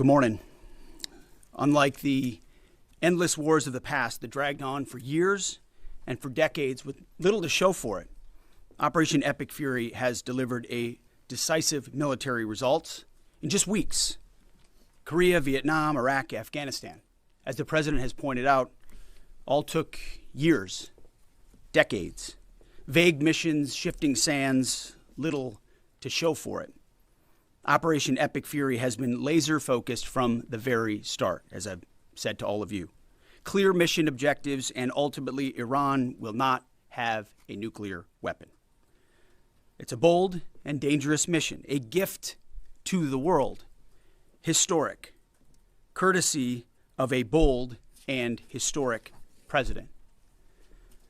morning. Unlike the endless wars of the past that dragged on for years and for decades with little to show for it, Operation Epic Fury has delivered a decisive military results in just weeks. Korea, Vietnam, Iraq, Afghanistan, as the president has pointed out, all took years, decades. Vague missions, shifting sands, little to show for it. Operation Epic Fury has been laser focused from the very start, as I've said to all of you. Clear mission objectives, and ultimately Iran will not have a nuclear weapon. It's a bold and dangerous mission, a gift to the world, historic, courtesy of a bold and historic president.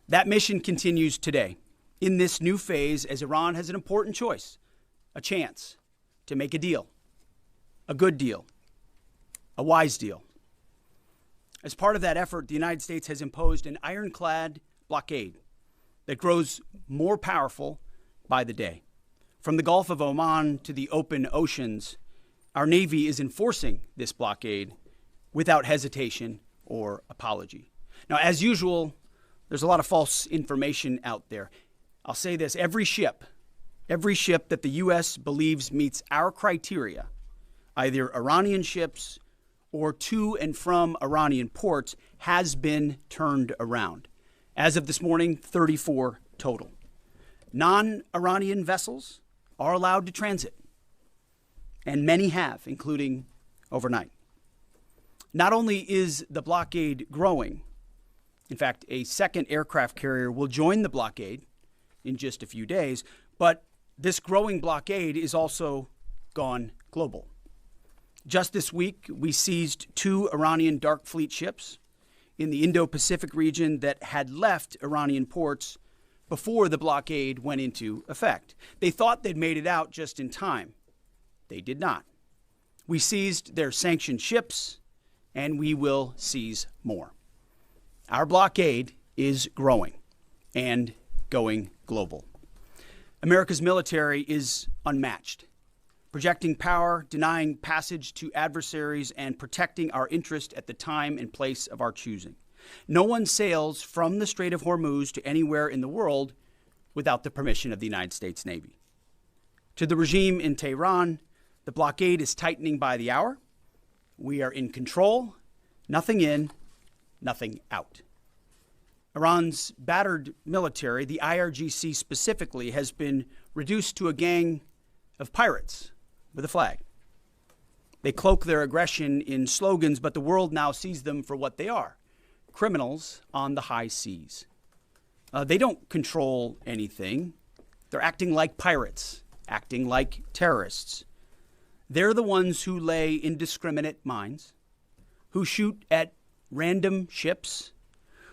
That mission continues today in this new phase as Iran has an important choice, a chance to make a deal, a good deal, a wise deal. As part of that effort, the United States has imposed an ironclad blockade that grows more powerful by the day. From the Gulf of Oman to the open oceans, our Navy is enforcing this blockade without hesitation or apology. Now, as usual, there's a lot of false information out there. I'll say this, every ship that the U.S. believes meets our criteria, either Iranian ships or to and from Iranian ports, has been turned around. As of this morning, 34 total. Non-Iranian vessels are allowed to transit, and many have, including overnight. Not only is the blockade growing, in fact, a second aircraft carrier will join the blockade in just a few days, but this growing blockade is also gone global. Just this week, we seized 2 Iranian dark fleet ships in the Indo-Pacific region that had left Iranian ports before the blockade went into effect. They thought they'd made it out just in time. They did not. We seized their sanctioned ships, and we will seize more. Our blockade is growing and going global. America's military is unmatched, projecting power, denying passage to adversaries, and protecting our interest at the time and place of our choosing. No one sails from the Strait of Hormuz to anywhere in the world without the permission of the United States Navy. To the regime in Tehran, the blockade is tightening by the hour. We are in control, nothing in, nothing out. Iran's battered military, the IRGC specifically, has been reduced to a gang of pirates with a flag. They cloak their aggression in slogans, but the world now sees them for what they are, criminals on the high seas. They don't control anything. They're acting like pirates, acting like terrorists. They're the ones who lay indiscriminate mines, who shoot at random ships,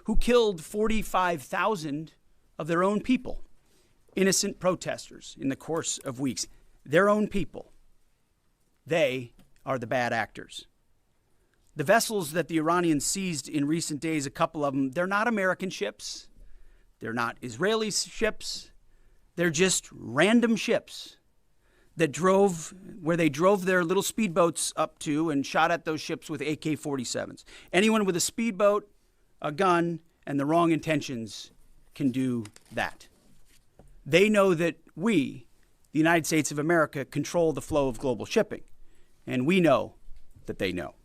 who killed 45,000 of their own people, innocent protesters in the course of weeks. Their own people. They are the bad actors. The vessels that the Iranians seized in recent days, a couple of them, they're not American ships. They're not Israeli ships. They're just random ships that drove where they drove their little speedboats up to and shot at those ships with AK-47s. Anyone with a speedboat, a gun, and the wrong intentions can do that. They know that we, the United States of America, control the flow of global shipping, and we know that they know.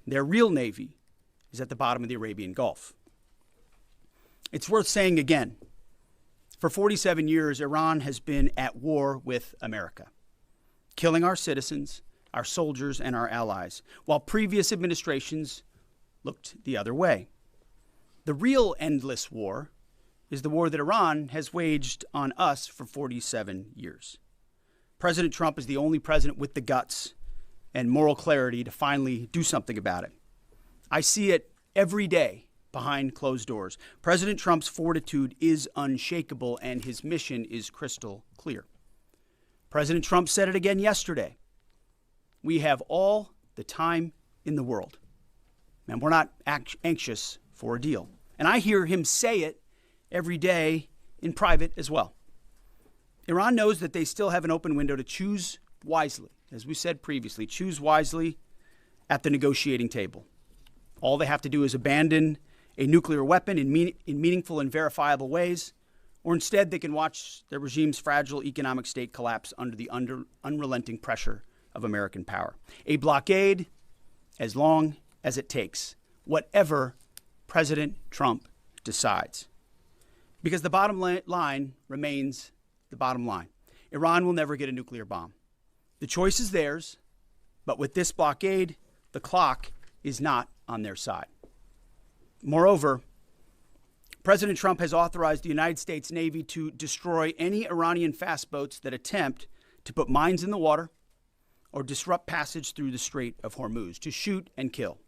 Their real navy is at the bottom of the Arabian Gulf. It's worth saying again, for 47 years, Iran has been at war with America, killing our citizens, our soldiers, and our allies, while previous administrations looked the other way. The real endless war is the war that Iran has waged on us for 47 years. President Trump is the only president with the guts and moral clarity to finally do something about it. I see it every day behind closed doors. President Trump's fortitude is unshakable, and his mission is crystal clear. President Trump said it again yesterday. We have all the time in the world, and we're not anxious for a deal. And I hear him say it every day in private as well. Iran knows that they still have an open window to choose wisely. As we said previously, choose wisely at the negotiating table. All they have to do is abandon a nuclear weapon in meaningful and verifiable ways, or instead they can watch their regime's fragile economic state collapse under the unrelenting pressure of American power. A blockade as long as it takes, whatever President Trump decides. Because the bottom line remains the bottom line. Iran will never get a nuclear bomb. The choice is theirs, but with this blockade, the clock is not on their side. Moreover, President Trump has authorized the United States Navy to destroy any Iranian fast boats that attempt to put mines in the water or disrupt passage through the Strait of Hormuz, to shoot and kill.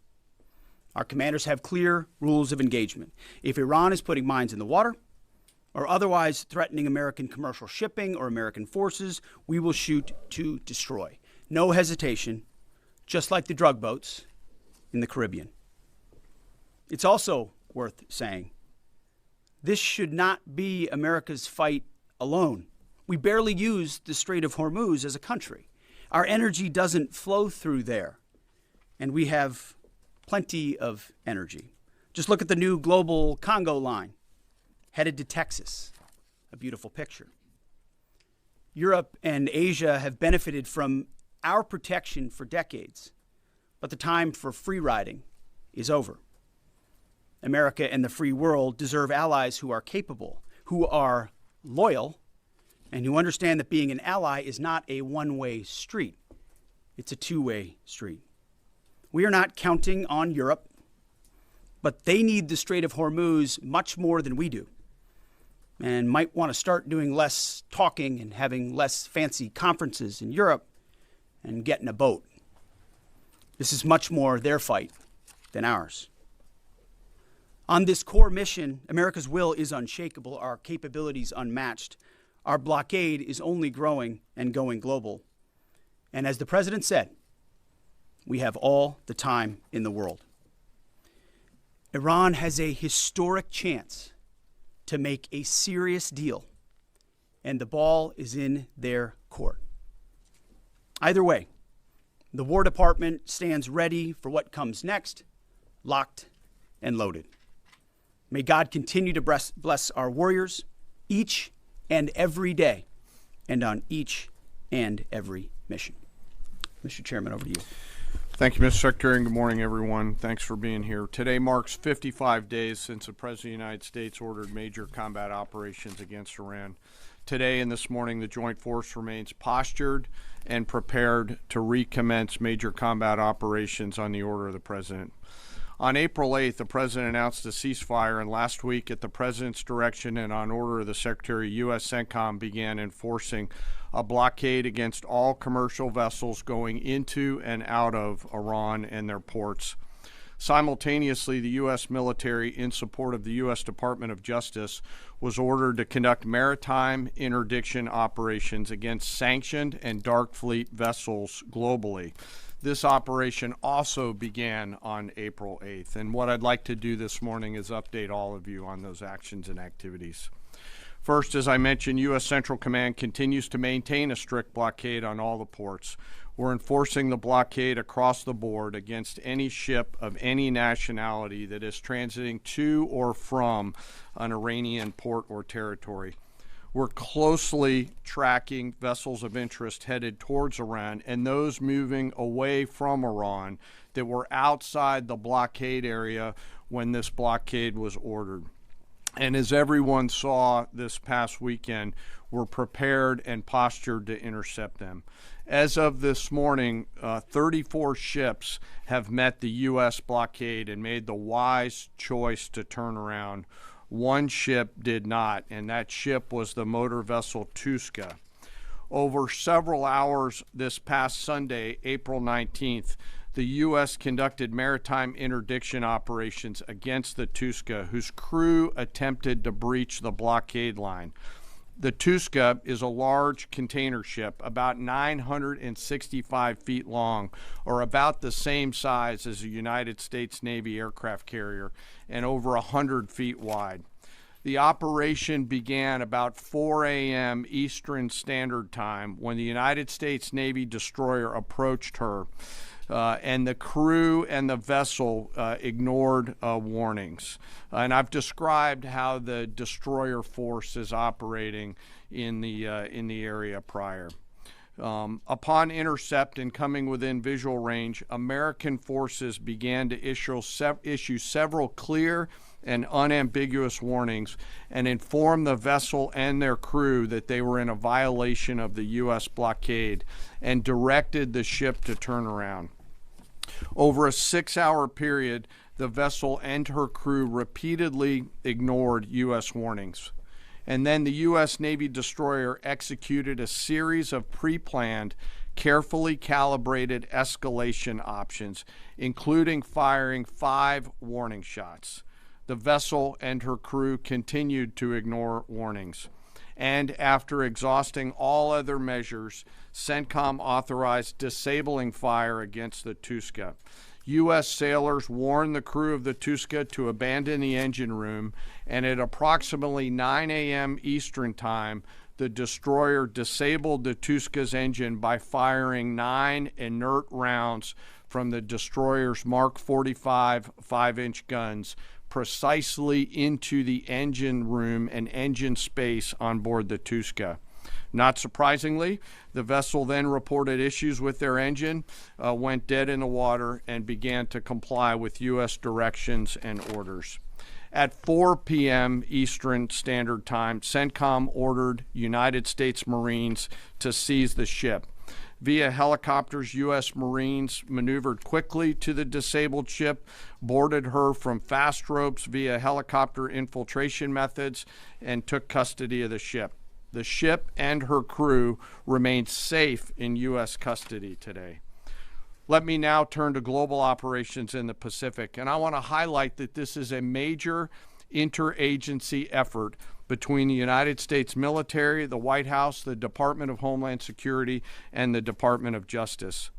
Our commanders have clear rules of engagement. If Iran is putting mines in the water or otherwise threatening American commercial shipping or American forces, we will shoot to destroy. No hesitation, just like the drug boats in the Caribbean. It's also worth saying, this should not be America's fight alone. We barely use the Strait of Hormuz as a country. Our energy doesn't flow through there, and we have plenty of energy. Just look at the new global Congo line headed to Texas. A beautiful picture. Europe and Asia have benefited from our protection for decades, but the time for free riding is over. America and the free world deserve allies who are capable, who are loyal, and who understand that being an ally is not a one-way street. It's a two-way street. We are not counting on Europe, but they need the Strait of Hormuz much more than we do, and might want to start doing less talking and having less fancy conferences in Europe and getting a boat. This is much more their fight than ours. On this core mission, America's will is unshakable, our capabilities unmatched. Our blockade is only growing and going global. And as the president said, we have all the time in the world. Iran has a historic chance to make a serious deal, and the ball is in their court. Either way, the War Department stands ready for what comes next, locked and loaded. May God continue to bless our warriors each and every day and on each and every mission. Mr. Chairman, over to you. Thank you, Mr. Secretary, and good morning, everyone. Thanks for being here. Today marks 55 days since the President of the United States ordered major combat operations against Iran. Today and this morning, the Joint Force remains postured and prepared to recommence major combat operations on the order of the President. On April 8th, the President announced a ceasefire, and last week, at the President's direction and on order of the Secretary, U.S. CENTCOM began enforcing a blockade against all commercial vessels going into and out of Iran and their ports. Simultaneously, the U.S. military, in support of the U.S. Department of Justice, was ordered to conduct maritime interdiction operations against sanctioned and dark fleet vessels globally. This operation also began on April 8th, and what I'd like to do this morning is update all of you on those actions and activities. First, as I mentioned, U.S. Central Command continues to maintain a strict blockade on all the ports. We're enforcing the blockade across the board against any ship of any nationality that is transiting to or from an Iranian port or territory. We're closely tracking vessels of interest headed towards Iran and those moving away from Iran that were outside the blockade area when this blockade was ordered. And as everyone saw this past weekend, we're prepared and postured to intercept them. As of this morning, 34 ships have met the U.S. blockade and made the wise choice to turn around. One ship did not, and that ship was the motor vessel Tuska. Over several hours this past Sunday, April 19th, the U.S. conducted maritime interdiction operations against the Tuska, whose crew attempted to breach the blockade line. The Tuska is a large container ship, about 965 feet long, or about the same size as a United States Navy aircraft carrier, and over 100 feet wide. The operation began about 4 a.m. Eastern Standard Time when the United States Navy destroyer approached her. and the crew and the vessel ignored warnings. And I've described how the destroyer force is operating in the area prior. Upon intercept and coming within visual range, American forces began to issue several clear and unambiguous warnings and inform the vessel and their crew that they were in a violation of the U.S. blockade and directed the ship to turn around. Over a 6-hour period, the vessel and her crew repeatedly ignored U.S. warnings. And then the U.S. Navy destroyer executed a series of pre-planned, carefully calibrated escalation options, including firing 5 warning shots. The vessel and her crew continued to ignore warnings. And after exhausting all other measures, CENTCOM authorized disabling fire against the Tuska. U.S. sailors warned the crew of the Tuska to abandon the engine room, and at approximately 9 a.m. Eastern Time, the destroyer disabled the Tuska's engine by firing 9 inert rounds from the destroyer's Mark 45 5-inch guns precisely into the engine room and engine space on board the Tuska. Not surprisingly, the vessel then reported issues with their engine, went dead in the water, and began to comply with U.S. directions and orders. At 4 p.m. Eastern Standard Time, CENTCOM ordered United States Marines to seize the ship. Via helicopters, U.S. Marines maneuvered quickly to the disabled ship, boarded her from fast ropes via helicopter infiltration methods, and took custody of the ship. The ship and her crew remain safe in U.S. custody today. Let me now turn to global operations in the Pacific, and I want to highlight that this is a major interagency effort between the United States military, the White House, the Department of Homeland Security, and the Department of Justice.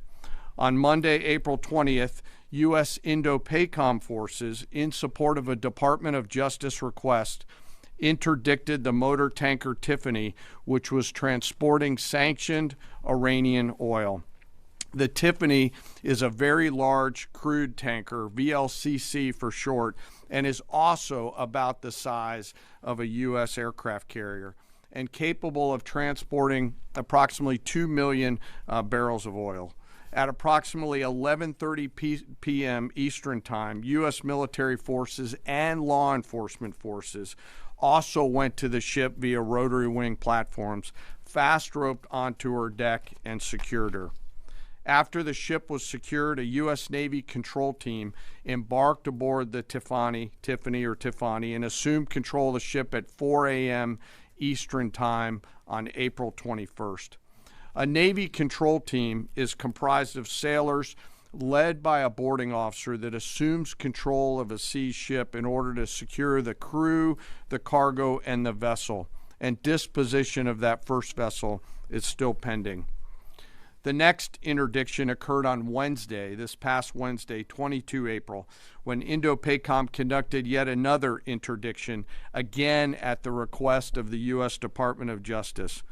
On Monday, April 20th, U.S. Indo-PACOM forces, in support of a Department of Justice request, interdicted the motor tanker Tiffany, which was transporting sanctioned Iranian oil. The Tiffany is a very large crude tanker, VLCC for short, and is also about the size of a U.S. aircraft carrier and capable of transporting approximately 2 million barrels of oil. At approximately 11:30 p.m. Eastern Time, U.S. military forces and law enforcement forces also went to the ship via rotary wing platforms, fast roped onto her deck, and secured her. After the ship was secured, a U.S. Navy control team embarked aboard the Tiffany, and assumed control of the ship at 4 a.m. Eastern Time on April 21st. A Navy control team is comprised of sailors led by a boarding officer that assumes control of a seized ship in order to secure the crew, the cargo, and the vessel. And disposition of that first vessel is still pending. The next interdiction occurred on Wednesday, this past Wednesday, 22 April, when Indo-PACOM conducted yet another interdiction, again at the request of the U.S. Department of Justice.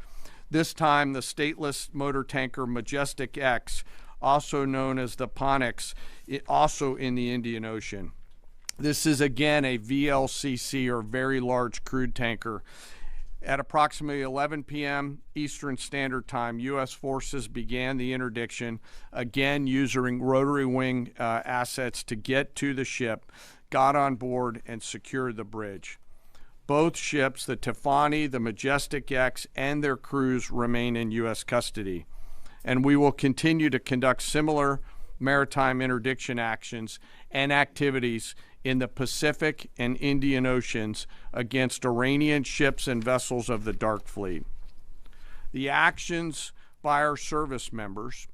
This time, the stateless motor tanker Majestic X, also known as the Ponix, also in the Indian Ocean. This is again a VLCC, or very large crude tanker. At approximately 11 p.m. Eastern Standard Time, U.S. forces began the interdiction, again using rotary wing assets to get to the ship, got on board, and secured the bridge. Both ships, the Tiffany, the Majestic X, and their crews remain in U.S. custody. And we will continue to conduct similar maritime interdiction actions and activities in the Pacific and Indian Oceans against Iranian ships and vessels of the Dark Fleet. The actions by our service members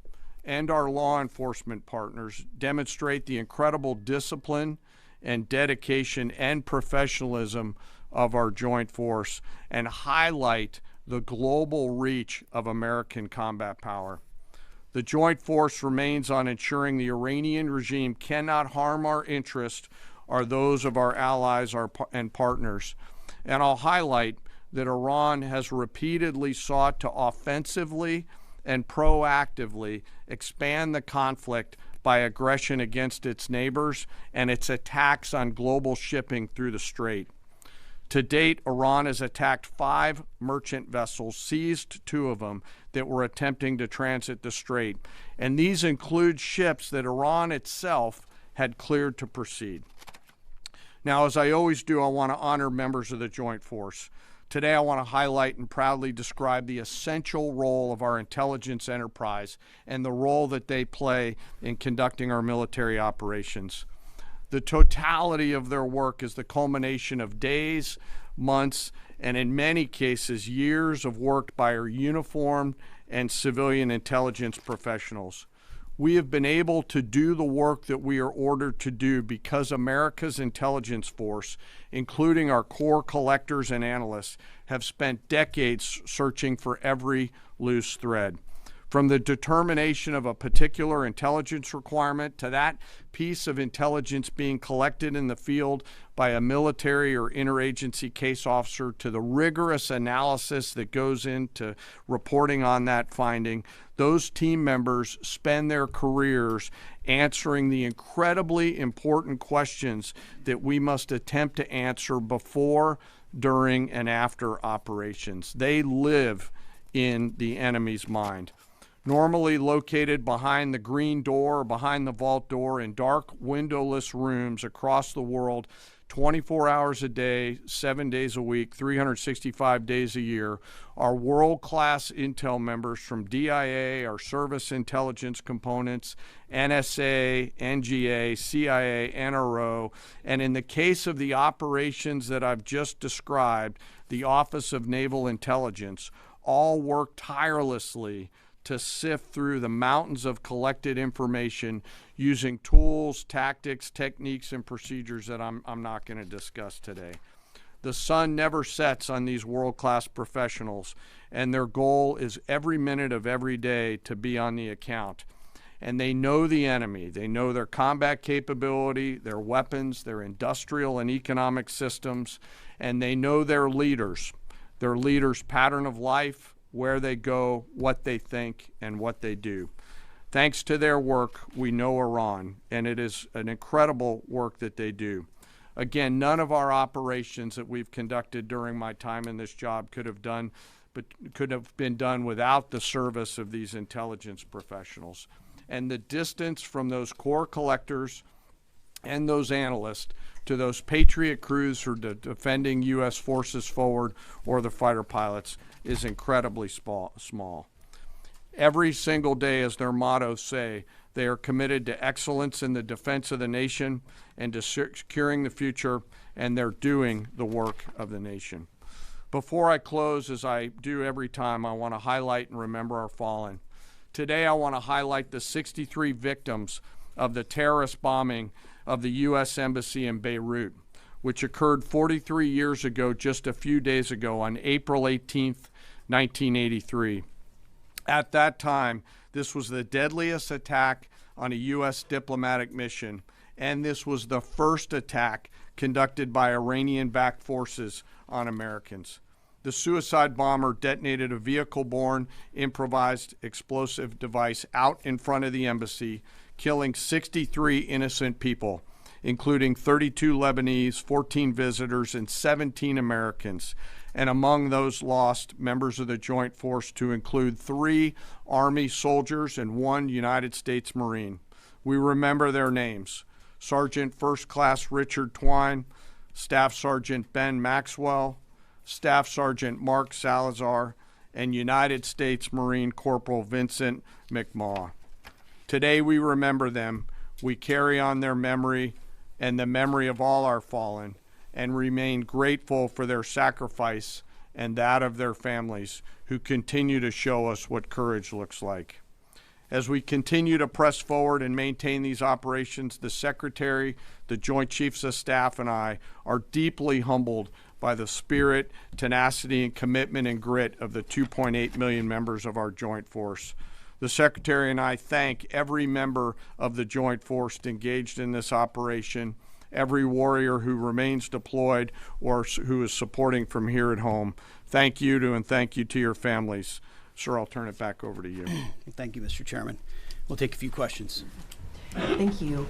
and our law enforcement partners demonstrate the incredible discipline and dedication and professionalism of our joint force and highlight the global reach of American combat power. The joint force remains on ensuring the Iranian regime cannot harm our interests or those of our allies and partners. And I'll highlight that Iran has repeatedly sought to offensively and proactively expand the conflict by aggression against its neighbors and its attacks on global shipping through the Strait. To date, Iran has attacked 5 merchant vessels, seized 2 of them that were attempting to transit the Strait, and these include ships that Iran itself had cleared to proceed. Now, as I always do, I want to honor members of the Joint Force. Today, I want to highlight and proudly describe the essential role of our intelligence enterprise and the role that they play in conducting our military operations. The totality of their work is the culmination of days, months, and in many cases, years of work by our uniformed and civilian intelligence professionals. We have been able to do the work that we are ordered to do because America's intelligence force, including our core collectors and analysts, have spent decades searching for every loose thread. From the determination of a particular intelligence requirement to that piece of intelligence being collected in the field by a military or interagency case officer, to the rigorous analysis that goes into reporting on that finding, those team members spend their careers answering the incredibly important questions that we must attempt to answer before, during, and after operations. They live in the enemy's mind. Normally located behind the green door or behind the vault door in dark, windowless rooms across the world, 24 hours a day, 7 days a week, 365 days a year, are world-class intel members from DIA, our service intelligence components, NSA, NGA, CIA, NRO, and in the case of the operations that I've just described, the Office of Naval Intelligence, all work tirelessly to sift through the mountains of collected information using tools, tactics, techniques, and procedures that I'm not going to discuss today. The sun never sets on these world-class professionals, and their goal is every minute of every day to be on the account. And they know the enemy. They know their combat capability, their weapons, their industrial and economic systems, and they know their leaders' pattern of life, where they go, what they think, and what they do. Thanks to their work, we know Iran, and it is an incredible work that they do. Again, none of our operations that we've conducted during my time in this job could have been done without the service of these intelligence professionals. And the distance from those core collectors and those analysts to those Patriot crews who are defending U.S. forces forward or the fighter pilots is incredibly small. Every single day, as their mottos say, they are committed to excellence in the defense of the nation and to securing the future, and they're doing the work of the nation. Before I close, as I do every time, I want to highlight and remember our fallen. Today, I want to highlight the 63 victims of the terrorist bombing of the U.S. Embassy in Beirut, which occurred 43 years ago, just a few days ago, on April 18th, 1983. At that time, this was the deadliest attack on a U.S. diplomatic mission, and this was the first attack conducted by Iranian-backed forces on Americans. The suicide bomber detonated a vehicle-borne improvised explosive device out in front of the embassy, killing 63 innocent people, including 32 Lebanese, 14 visitors, and 17 Americans. And among those lost, members of the Joint Force, to include 3 Army soldiers and 1 United States Marine. We remember their names: Sergeant First Class Richard Twine, Staff Sergeant Ben Maxwell, Staff Sergeant Mark Salazar, and United States Marine Corporal Vincent McMaw. Today we remember them. We carry on their memory and the memory of all our fallen, and remain grateful for their sacrifice and that of their families, who continue to show us what courage looks like. As we continue to press forward and maintain these operations, the Secretary, the Joint Chiefs of Staff, and I are deeply humbled by the spirit, tenacity, and commitment and grit of the 2.8 million members of our Joint Force. The Secretary and I thank every member of the Joint Force engaged in this operation, every warrior who remains deployed or who is supporting from here at home. Thank you to, and thank you to your families. Sir, I'll turn it back over to you. Thank you, Mr. Chairman. We'll take a few questions. Thank you.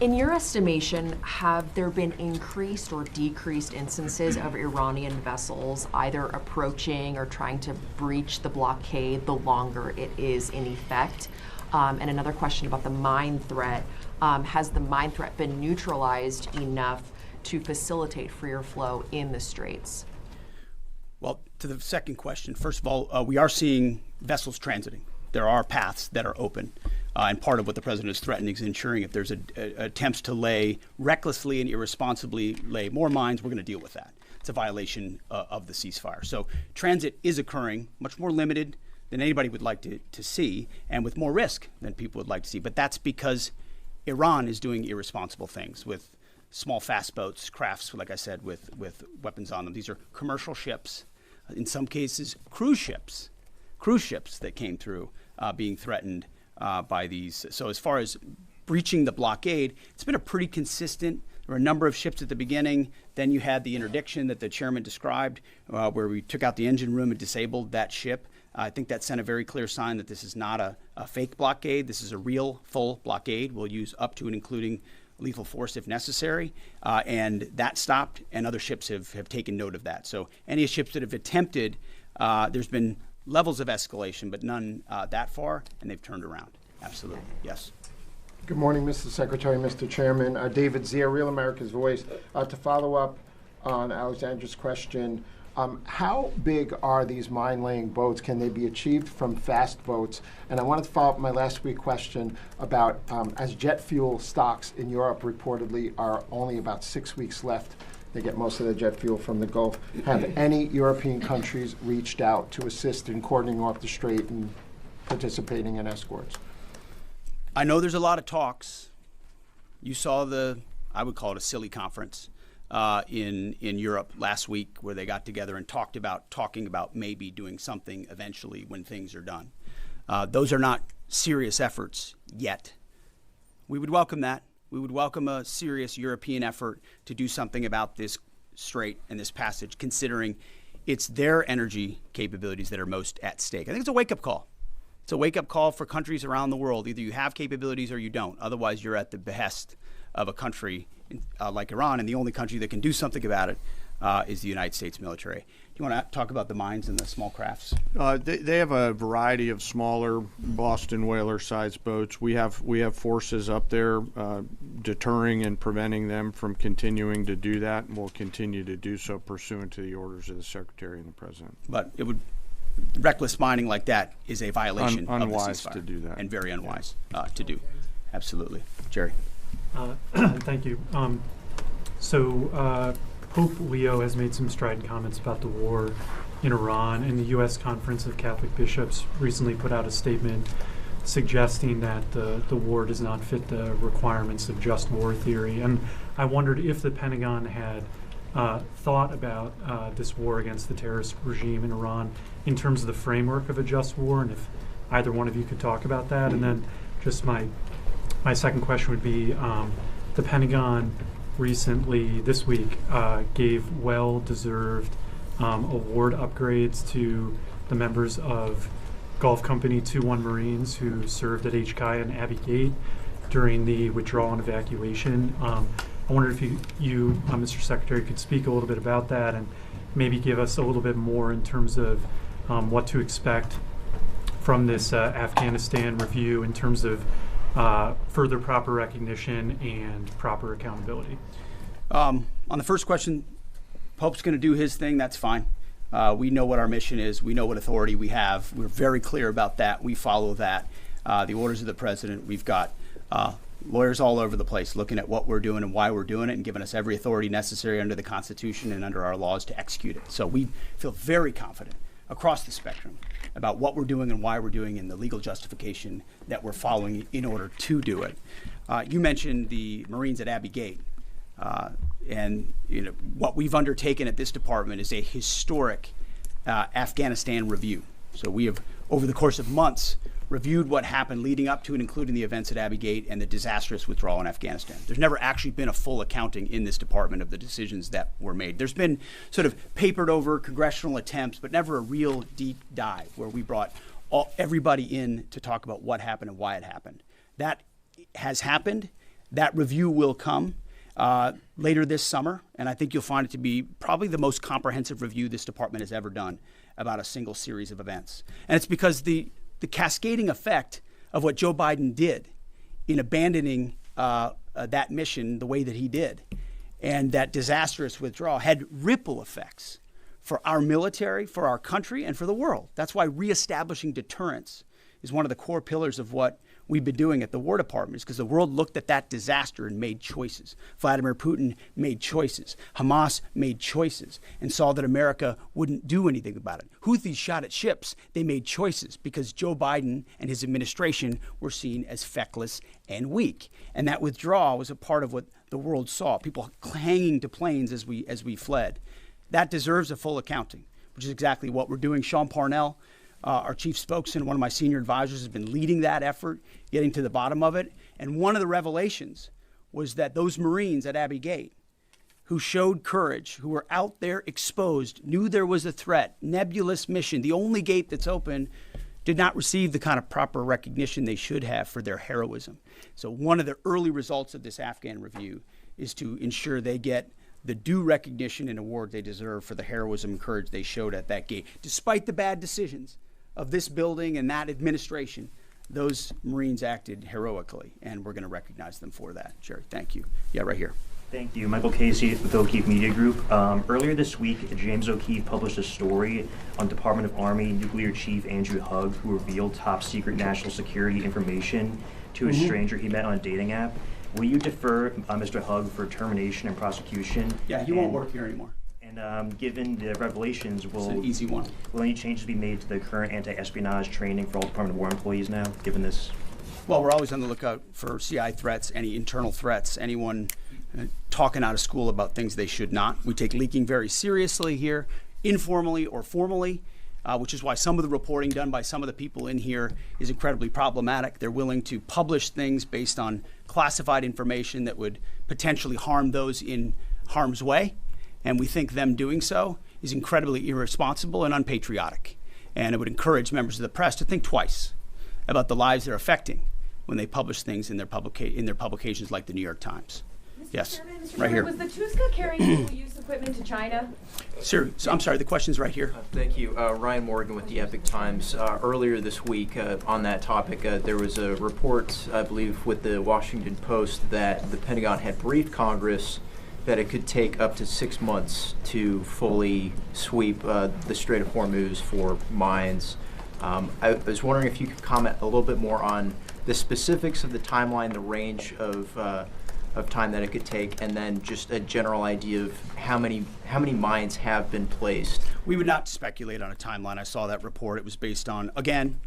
In your estimation, have there been increased or decreased instances of Iranian vessels either approaching or trying to breach the blockade the longer it is in effect? And another question about the mine threat. Has the mine threat been neutralized enough to facilitate freer flow in the Straits? Well, to the second question, first of all, we are seeing vessels transiting. There are paths that are open. And part of what the president is threatening is ensuring if there's attempts to recklessly and irresponsibly lay more mines, we're going to deal with that. It's a violation of the ceasefire. So transit is occurring, much more limited than anybody would like to see, and with more risk than people would like to see. But that's because Iran is doing irresponsible things with small fast boats, crafts, like I said, with weapons on them. These are commercial ships, in some cases cruise ships that came through being threatened by these. So as far as breaching the blockade, it's been a pretty consistent. There were a number of ships at the beginning. Then you had the interdiction that the chairman described, where we took out the engine room and disabled that ship. I think that sent a very clear sign that this is not a fake blockade. This is a real, full blockade. We'll use up to and including lethal force if necessary. And that stopped, and other ships have taken note of that. So any ships that have attempted, there's been levels of escalation, but none that far, and they've turned around. Absolutely, yes. Good morning, Mr. Secretary, Mr. Chairman. David Zier, Real America's Voice. To follow up on Alexandra's question, how big are these mine-laying boats? Can they be achieved from fast boats? And I wanted to follow up my last week question about as jet fuel stocks in Europe reportedly are only about 6 weeks left. They get most of their jet fuel from the Gulf. Have any European countries reached out to assist in cordoning off the strait and participating in escorts? I know there's a lot of talks. You saw I would call it a silly conference in Europe last week, where they got together and talking about maybe doing something eventually when things are done. Those are not serious efforts yet. We would welcome that. We would welcome a serious European effort to do something about this strait and this passage, considering it's their energy capabilities that are most at stake. I think it's a wake-up call. It's a wake-up call for countries around the world. Either you have capabilities or you don't. Otherwise, you're at the behest of a country like Iran, and the only country that can do something about it is the United States military. Do you want to talk about the mines and the small crafts? They have a variety of smaller Boston whaler-sized boats. We have forces up there deterring and preventing them from continuing to do that, and we'll continue to do so pursuant to the orders of the Secretary and the President. But reckless mining like that is a violation of the ceasefire. Unwise to do that. And very unwise to do. Absolutely. Jerry. Thank you. Pope Leo has made some strident comments about the war in Iran, and the U.S. Conference of Catholic Bishops recently put out a statement suggesting that the war does not fit the requirements of just war theory. And I wondered if the Pentagon had thought about this war against the terrorist regime in Iran in terms of the framework of a just war, and if either one of you could talk about that. And then just my second question would be, the Pentagon recently, this week, gave well-deserved award upgrades to the members of Gulf Company 2-1 Marines who served at HKI and Abbey Gate during the withdrawal and evacuation. I wondered if you, Mr. Secretary, could speak a little bit about that and maybe give us a little bit more in terms of what to expect from this Afghanistan review in terms of further proper recognition and proper accountability. On the first question, Pope's going to do his thing. That's fine. We know what our mission is. We know what authority we have. We're very clear about that. We follow that. The orders of the president. We've got lawyers all over the place looking at what we're doing and why we're doing it, and giving us every authority necessary under the Constitution and under our laws to execute it. So we feel very confident across the spectrum about what we're doing and why we're doing, and the legal justification that we're following in order to do it. You mentioned the Marines at Abbey Gate, and what we've undertaken at this department is a historic Afghanistan review. So we have, over the course of months, reviewed what happened leading up to and including the events at Abbey Gate and the disastrous withdrawal in Afghanistan. There's never actually been a full accounting in this department of the decisions that were made. There's been sort of papered over congressional attempts, but never a real deep dive where we brought everybody in to talk about what happened and why it happened. That has happened. That review will come later this summer, and I think you'll find it to be probably the most comprehensive review this department has ever done about a single series of events. And it's because the cascading effect of what Joe Biden did in abandoning that mission the way that he did, and that disastrous withdrawal had ripple effects for our military, for our country, and for the world. That's why reestablishing deterrence is one of the core pillars of what we've been doing at the War Department, because the world looked at that disaster and made choices. Vladimir Putin made choices. Hamas made choices and saw that America wouldn't do anything about it. Houthis shot at ships. They made choices because Joe Biden and his administration were seen as feckless and weak. And that withdrawal was a part of what the world saw, people hanging to planes as we fled. That deserves a full accounting, which is exactly what we're doing. Sean Parnell, our chief spokesman, one of my senior advisors, has been leading that effort, getting to the bottom of it. And one of the revelations was that those Marines at Abbey Gate who showed courage, who were out there exposed, knew there was a threat, nebulous mission, the only gate that's open, did not receive the kind of proper recognition they should have for their heroism. So one of the early results of this Afghan review is to ensure they get the due recognition and award they deserve for the heroism and courage they showed at that gate. Despite the bad decisions of this building and that administration, those Marines acted heroically, and we're going to recognize them for that. Jerry, thank you. Yeah, right here. Thank you. Michael Casey with O'Keefe Media Group. Earlier this week, James O'Keefe published a story on Department of Army Nuclear Chief Andrew Hugg, who revealed top secret national security information to a stranger he met on a dating app. Will you defer Mr. Hugg for termination and prosecution? Yeah, he won't work here anymore. And given the revelations, It's an easy one. will any changes be made to the current anti-espionage training for all Department of War employees now, given this? Well, we're always on the lookout for CI threats, any internal threats, anyone talking out of school about things they should not. We take leaking very seriously here, informally or formally, which is why some of the reporting done by some of the people in here is incredibly problematic. They're willing to publish things based on classified information that would potentially harm those in harm's way. And we think them doing so is incredibly irresponsible and unpatriotic. And it would encourage members of the press to think twice about the lives they're affecting when they publish things in their publications like the New York Times. Yes, Chairman, right here. Was the Tuska carrying dual-use equipment to China? Sir, so I'm sorry, the question's right here. Thank you. Ryan Morgan with the Epic Times. Earlier this week on that topic, there was a report, I believe, with the Washington Post that the Pentagon had briefed Congress that it could take up to 6 months to fully sweep the Strait of Hormuz for mines. I was wondering if you could comment a little bit more on the specifics of the timeline, the range of time that it could take, and then just a general idea of how many mines have been placed. We would not speculate on a timeline. I saw that report. It was based on, again,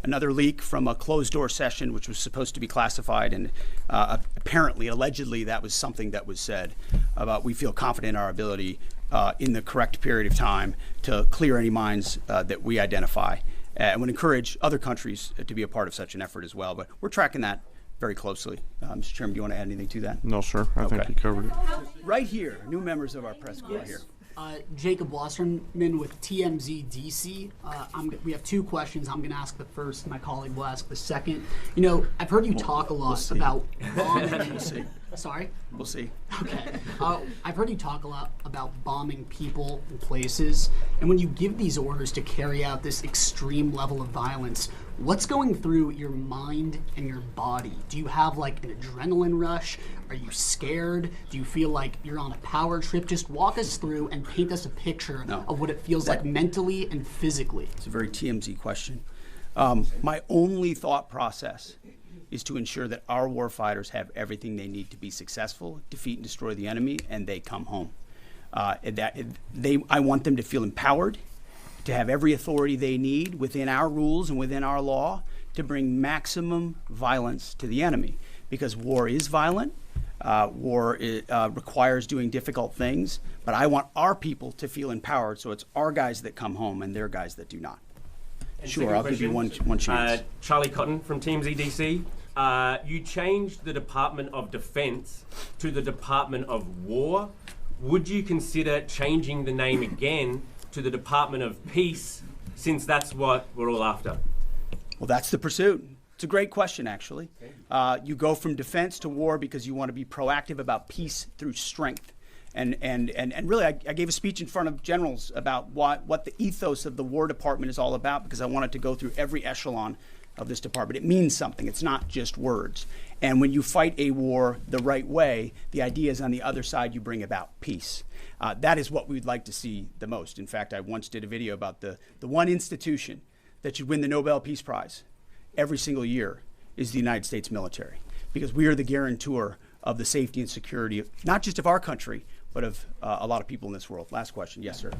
another leak from a closed-door session, which was supposed to be classified, and apparently, allegedly, that was something that was said about we feel confident in our ability in the correct period of time to clear any mines that we identify, and would encourage other countries to be a part of such an effort as well. But we're tracking that very closely. Mr. Chairman, do you want to add anything to that? No, sir. I think you covered it. Right here, new members of our press corps here. Jacob Wasserman with TMZ DC. We have two questions. I'm going to ask the first. My colleague will ask the second. You know, I've heard you talk a lot about bombing. We'll see. Sorry? We'll see. Okay. I've heard you talk a lot about bombing people and places. And when you give these orders to carry out this extreme level of violence, what's going through your mind and your body? Do you have like an adrenaline rush? Are you scared? Do you feel like you're on a power trip? Just walk us through and paint us a picture of what it feels like mentally and physically. It's a very TMZ question. My only thought process is to ensure that our warfighters have everything they need to be successful, defeat and destroy the enemy, and they come home. I want them to feel empowered, to have every authority they need within our rules and within our law to bring maximum violence to the enemy. Because war is violent, war requires doing difficult things, but I want our people to feel empowered, so it's our guys that come home and their guys that do not. And sure, I'll give you one chance. Charlie Cotton from Teams EDC. You changed the Department of Defense to the Department of War. Would you consider changing the name again to the Department of Peace, since that's what we're all after? Well, that's the pursuit. It's a great question, actually. You go from defense to war because you want to be proactive about peace through strength. And really, I gave a speech in front of generals about what the ethos of the War Department is all about, because I wanted to go through every echelon of this department. It means something. It's not just words. And when you fight a war the right way, the idea is on the other side you bring about peace. That is what we'd like to see the most. In fact, I once did a video about the one institution that should win the Nobel Peace Prize every single year is the United States military, because we are the guarantor of the safety and security of not just of our country, but of a lot of people in this world. Last question. Yes, sir.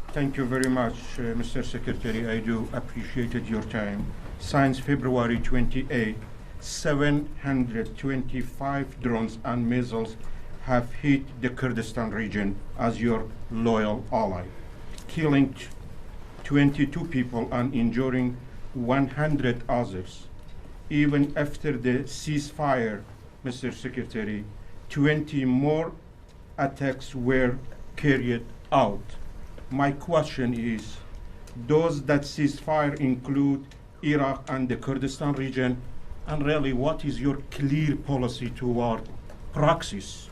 Thank you very much, Mr. Secretary. I do appreciate your time. Since February 28, 725 drones and missiles have hit the Kurdistan region as your loyal ally, killing 22 people and injuring 100 others. Even after the ceasefire, Mr. Secretary, 20 more attacks were carried out. My question is, does that ceasefire include Iraq and the Kurdistan region? And really, what is your clear policy toward proxies?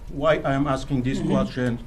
Why I am asking this question,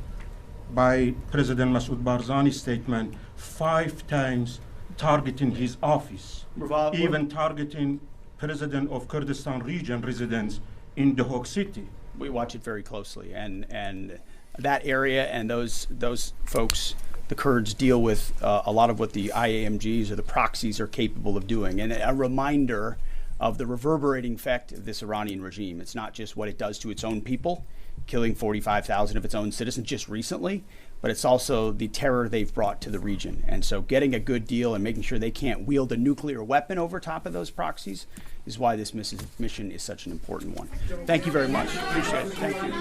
by President Masoud Barzani's statement, 5 times targeting his office, even targeting President of Kurdistan region residents in the Hague City. We watch it very closely, and that area and those folks, the Kurds, deal with a lot of what the IAMGs or the proxies are capable of doing, and a reminder of the reverberating effect of this Iranian regime. It's not just what it does to its own people, killing 45,000 of its own citizens just recently, but it's also the terror they've brought to the region. And so getting a good deal and making sure they can't wield a nuclear weapon over top of those proxies is why this mission is such an important one. Thank you very much. Appreciate it. Thank you.